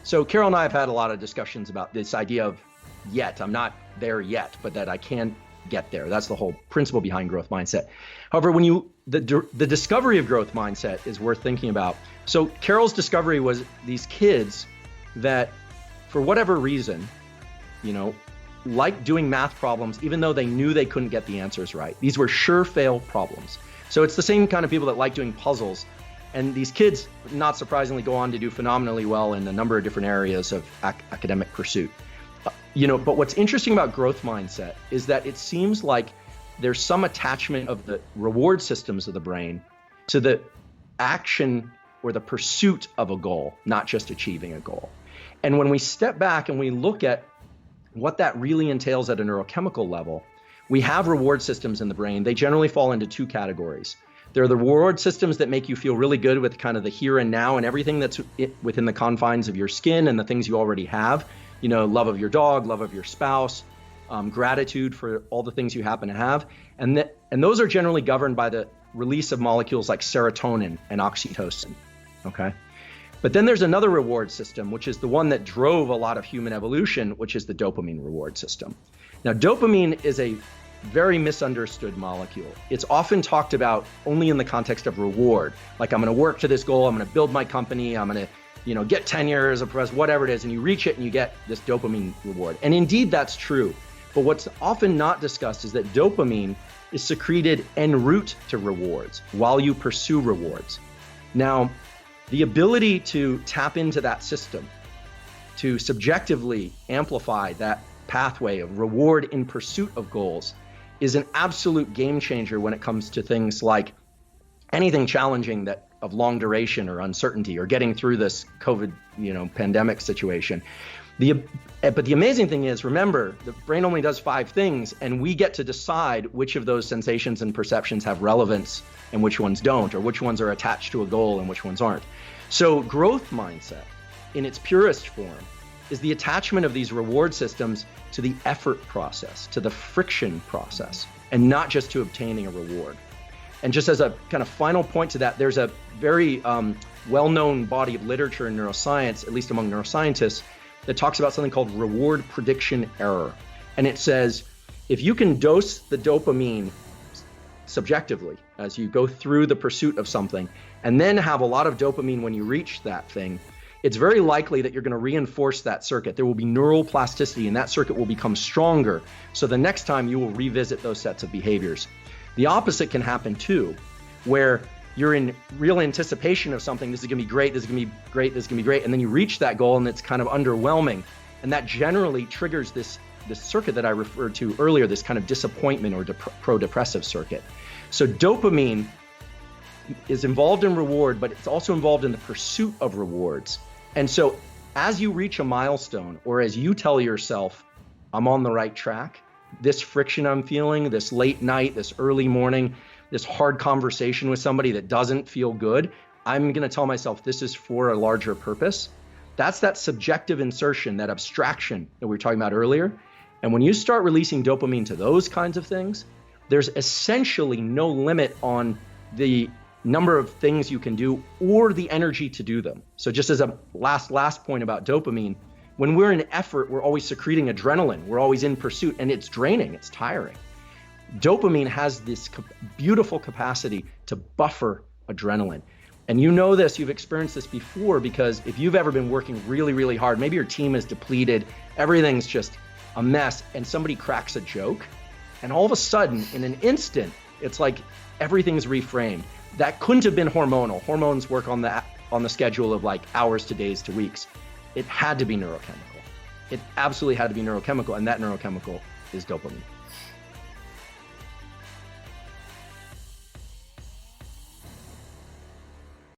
So Carol and I have had a lot of discussions about this idea of I'm not there yet, but that I can get there. That's the whole principle behind growth mindset. However, the discovery of growth mindset is worth thinking about. So Carol's discovery was these kids that, for whatever reason, like doing math problems, even though they knew they couldn't get the answers right. These were sure fail problems. So it's the same kind of people that like doing puzzles. And these kids, not surprisingly, go on to do phenomenally well in a number of different areas of academic pursuit. But what's interesting about growth mindset is that it seems like there's some attachment of the reward systems of the brain to the action or the pursuit of a goal, not just achieving a goal. And when we step back and we look at what that really entails at a neurochemical level, we have reward systems in the brain. They generally fall into two categories. There are the reward systems that make you feel really good with kind of the here and now and everything that's within the confines of your skin and the things you already have. Love of your dog, love of your spouse, gratitude for all the things you happen to have. And those are generally governed by the release of molecules like serotonin and oxytocin, okay? But then there's another reward system, which is the one that drove a lot of human evolution, which is the dopamine reward system. Now, dopamine is a very misunderstood molecule. It's often talked about only in the context of reward. Like, I'm going to work to this goal, I'm going to build my company, I'm going to get tenure as a professor, whatever it is, and you reach it and you get this dopamine reward. And indeed, that's true. But what's often not discussed is that dopamine is secreted en route to rewards while you pursue rewards. Now, the ability to tap into that system, to subjectively amplify that pathway of reward in pursuit of goals, is an absolute game changer when it comes to things like anything challenging that of long duration or uncertainty or getting through this COVID, pandemic situation. But the amazing thing is, remember, the brain only does 5 things, and we get to decide which of those sensations and perceptions have relevance and which ones don't, or which ones are attached to a goal and which ones aren't. So growth mindset, in its purest form, is the attachment of these reward systems to the effort process, to the friction process, and not just to obtaining a reward. And just as a kind of final point to that, there's a very well-known body of literature in neuroscience, at least among neuroscientists, that talks about something called reward prediction error. And it says, if you can dose the dopamine subjectively as you go through the pursuit of something, and then have a lot of dopamine when you reach that thing, it's very likely that you're going to reinforce that circuit. There will be neural plasticity, and that circuit will become stronger. So the next time you will revisit those sets of behaviors. The opposite can happen too, where you're in real anticipation of something. This is going to be great, this is going to be great, this is going to be great. And then you reach that goal and it's kind of underwhelming. And that generally triggers this circuit that I referred to earlier, this kind of disappointment or pro-depressive circuit. So dopamine is involved in reward, but it's also involved in the pursuit of rewards. And so as you reach a milestone, or as you tell yourself, I'm on the right track, this friction I'm feeling, this late night, this early morning, this hard conversation with somebody that doesn't feel good, I'm going to tell myself this is for a larger purpose. That's that subjective insertion, that abstraction that we were talking about earlier. And when you start releasing dopamine to those kinds of things, there's essentially no limit on the number of things you can do or the energy to do them. So just as a last point about dopamine, when we're in effort, we're always secreting adrenaline. We're always in pursuit, and it's draining, it's tiring. Dopamine has this beautiful capacity to buffer adrenaline. And you know this, you've experienced this before, because if you've ever been working really, really hard, maybe your team is depleted, everything's just a mess, and somebody cracks a joke, and all of a sudden, in an instant, it's like everything's reframed. That couldn't have been hormonal. Hormones work on the schedule of like hours to days to weeks. It had to be neurochemical. It absolutely had to be neurochemical, and that neurochemical is dopamine.